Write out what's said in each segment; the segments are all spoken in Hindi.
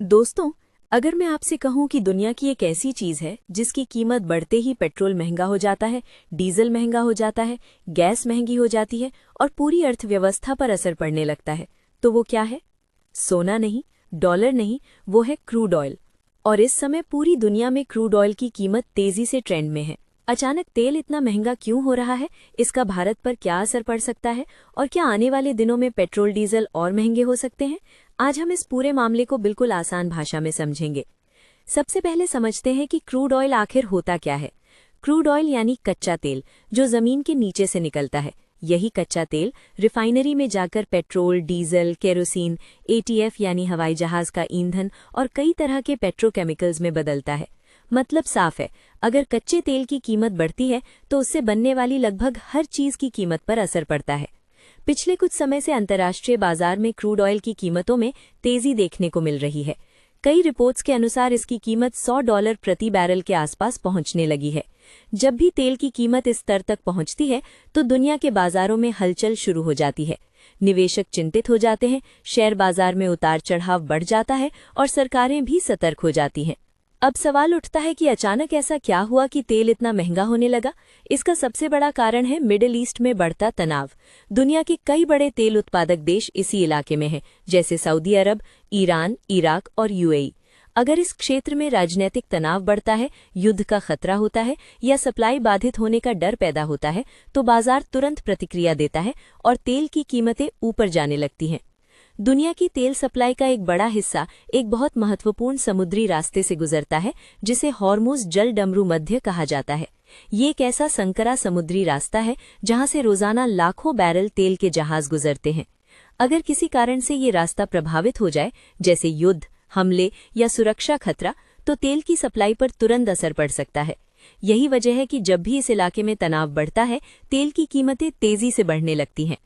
दोस्तों, अगर मैं आपसे कहूं कि दुनिया की एक ऐसी चीज है जिसकी कीमत बढ़ते ही पेट्रोल महंगा हो जाता है, डीजल महंगा हो जाता है, गैस महंगी हो जाती है और पूरी अर्थव्यवस्था पर असर पड़ने लगता है, तो वो क्या है? सोना नहीं, डॉलर नहीं, वो है क्रूड ऑयल। और इस समय पूरी दुनिया में क्रूड ऑयल की कीमत तेजी से ट्रेंड में है। अचानक तेल इतना महंगा क्यों हो रहा है? इसका भारत पर क्या असर पड़ सकता है? और क्या आने वाले दिनों में पेट्रोल डीजल और महंगे हो सकते हैं? आज हम इस पूरे मामले को बिल्कुल आसान भाषा में समझेंगे। सबसे पहले समझते हैं कि क्रूड ऑयल आखिर होता क्या है। क्रूड ऑयल यानी कच्चा तेल जो जमीन के नीचे से निकलता है। यही कच्चा तेल रिफाइनरी में जाकर पेट्रोल, डीजल, केरोसिन, एटीएफ यानी हवाई जहाज का ईंधन और कई तरह के पेट्रोकेमिकल्स में बदलता है। मतलब साफ है, अगर कच्चे तेल की कीमत बढ़ती है तो उससे बनने वाली लगभग हर चीज की कीमत पर असर पड़ता है। पिछले कुछ समय से अंतर्राष्ट्रीय बाजार में क्रूड ऑयल की कीमतों में तेजी देखने को मिल रही है। कई रिपोर्ट्स के अनुसार इसकी कीमत $100 प्रति बैरल के आसपास पहुंचने लगी है। जब भी तेल की कीमत इस स्तर तक पहुंचती है तो दुनिया के बाजारों में हलचल शुरू हो जाती है। निवेशक चिंतित हो जाते हैं, शेयर बाजार में उतार चढ़ाव बढ़ जाता है और सरकारें भी सतर्क हो जाती हैं। अब सवाल उठता है कि अचानक ऐसा क्या हुआ कि तेल इतना महंगा होने लगा। इसका सबसे बड़ा कारण है मिडिल ईस्ट में बढ़ता तनाव। दुनिया के कई बड़े तेल उत्पादक देश इसी इलाके में हैं, जैसे सऊदी अरब, ईरान, इराक और यूएई। अगर इस क्षेत्र में राजनीतिक तनाव बढ़ता है, युद्ध का खतरा होता है या सप्लाई बाधित होने का डर पैदा होता है, तो बाजार तुरंत प्रतिक्रिया देता है और तेल की कीमतें ऊपर जाने लगती हैं। दुनिया की तेल सप्लाई का एक बड़ा हिस्सा एक बहुत महत्वपूर्ण समुद्री रास्ते से गुजरता है, जिसे हॉर्मुज़ जल डमरू मध्य कहा जाता है। ये एक ऐसा संकरा समुद्री रास्ता है जहां से रोजाना लाखों बैरल तेल के जहाज गुजरते हैं। अगर किसी कारण से ये रास्ता प्रभावित हो जाए, जैसे युद्ध, हमले या सुरक्षा खतरा, तो तेल की सप्लाई पर तुरंत असर पड़ सकता है। यही वजह है कि जब भी इस इलाके में तनाव बढ़ता है, तेल की कीमतें तेजी से बढ़ने लगती हैं।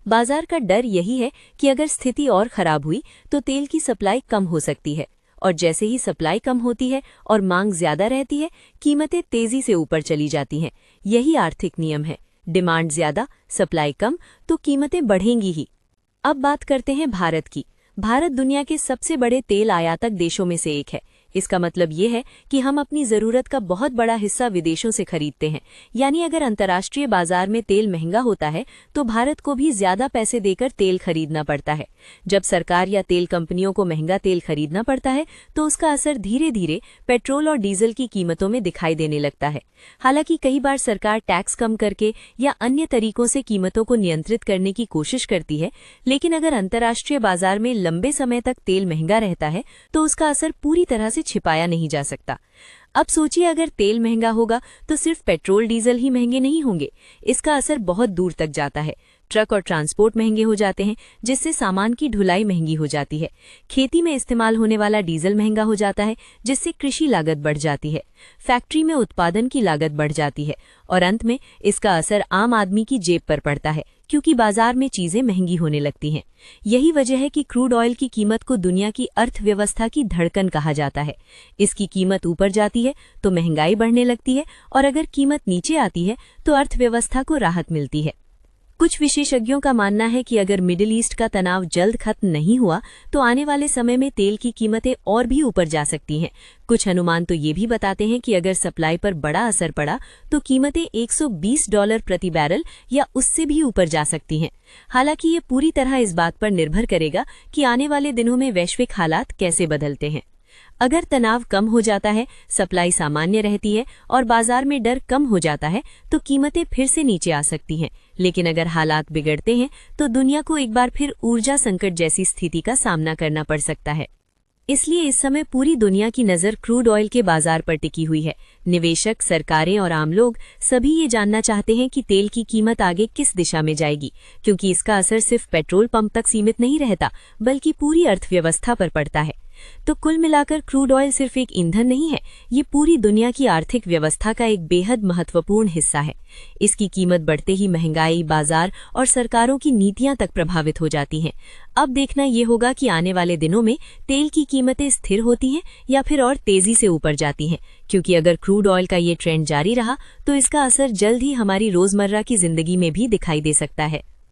बाजार का डर यही है कि अगर स्थिति और खराब हुई तो तेल की सप्लाई कम हो सकती है, और जैसे ही सप्लाई कम होती है और मांग ज्यादा रहती है, कीमतें तेजी से ऊपर चली जाती हैं। यही आर्थिक नियम है, डिमांड ज्यादा, सप्लाई कम, तो कीमतें बढ़ेंगी ही। अब बात करते हैं भारत की। भारत दुनिया के सबसे बड़े तेल आयातक देशों में से एक है। इसका मतलब ये है कि हम अपनी जरूरत का बहुत बड़ा हिस्सा विदेशों से खरीदते हैं। यानी अगर अंतर्राष्ट्रीय बाजार में तेल महंगा होता है तो भारत को भी ज्यादा पैसे देकर तेल खरीदना पड़ता है। जब सरकार या तेल कंपनियों को महंगा तेल खरीदना पड़ता है तो उसका असर धीरे धीरे पेट्रोल और डीजल की कीमतों में दिखाई देने लगता है। हालांकि कई बार सरकार टैक्स कम करके या अन्य तरीकों से कीमतों को नियंत्रित करने की कोशिश करती है, लेकिन अगर अंतर्राष्ट्रीय बाजार में लंबे समय तक तेल महंगा रहता है तो उसका असर पूरी तरह से छिपाया नहीं जा सकता। अब सोचिए, अगर तेल महंगा होगा तो सिर्फ पेट्रोल डीजल ही महंगे नहीं होंगे, इसका असर बहुत दूर तक जाता है। ट्रक और ट्रांसपोर्ट महंगे हो जाते हैं, जिससे सामान की ढुलाई महंगी हो जाती है। खेती में इस्तेमाल होने वाला डीजल महंगा हो जाता है, जिससे कृषि लागत बढ़ जाती है। फैक्ट्री में उत्पादन की लागत बढ़ जाती है और अंत में इसका असर आम आदमी की जेब पर पड़ता है, क्योंकि बाजार में चीजें महंगी होने लगती हैं। यही वजह है कि क्रूड ऑयल की कीमत को दुनिया की अर्थव्यवस्था की धड़कन कहा जाता है। इसकी कीमत ऊपर जाती है तो महंगाई बढ़ने लगती है, और अगर कीमत नीचे आती है तो अर्थव्यवस्था को राहत मिलती है। कुछ विशेषज्ञों का मानना है कि अगर मिडिल ईस्ट का तनाव जल्द खत्म नहीं हुआ तो आने वाले समय में तेल की कीमतें और भी ऊपर जा सकती हैं। कुछ अनुमान तो ये भी बताते हैं कि अगर सप्लाई पर बड़ा असर पड़ा तो कीमतें $120 प्रति बैरल या उससे भी ऊपर जा सकती हैं। हालांकि ये पूरी तरह इस बात पर निर्भर करेगा कि आने वाले दिनों में वैश्विक हालात कैसे बदलते हैं। अगर तनाव कम हो जाता है, सप्लाई सामान्य रहती है और बाजार में डर कम हो जाता है तो कीमतें फिर से नीचे आ सकती हैं। लेकिन अगर हालात बिगड़ते हैं तो दुनिया को एक बार फिर ऊर्जा संकट जैसी स्थिति का सामना करना पड़ सकता है। इसलिए इस समय पूरी दुनिया की नज़र क्रूड ऑयल के बाजार पर टिकी हुई है। निवेशक, सरकारें और आम लोग सभी ये जानना चाहते हैं कि तेल की कीमत आगे किस दिशा में जाएगी, क्योंकि इसका असर सिर्फ पेट्रोल पंप तक सीमित नहीं रहता, बल्कि पूरी अर्थव्यवस्था पर पड़ता है। तो कुल मिलाकर क्रूड ऑयल सिर्फ एक ईंधन नहीं है, ये पूरी दुनिया की आर्थिक व्यवस्था का एक बेहद महत्वपूर्ण हिस्सा है। इसकी कीमत बढ़ते ही महंगाई, बाजार और सरकारों की नीतियां तक प्रभावित हो जाती हैं। अब देखना ये होगा कि आने वाले दिनों में तेल की कीमतें स्थिर होती हैं या फिर और तेजी से ऊपर जाती हैं, क्योंकि अगर क्रूड ऑयल का ये ट्रेंड जारी रहा तो इसका असर जल्द ही हमारी रोजमर्रा की जिंदगी में भी दिखाई दे सकता है।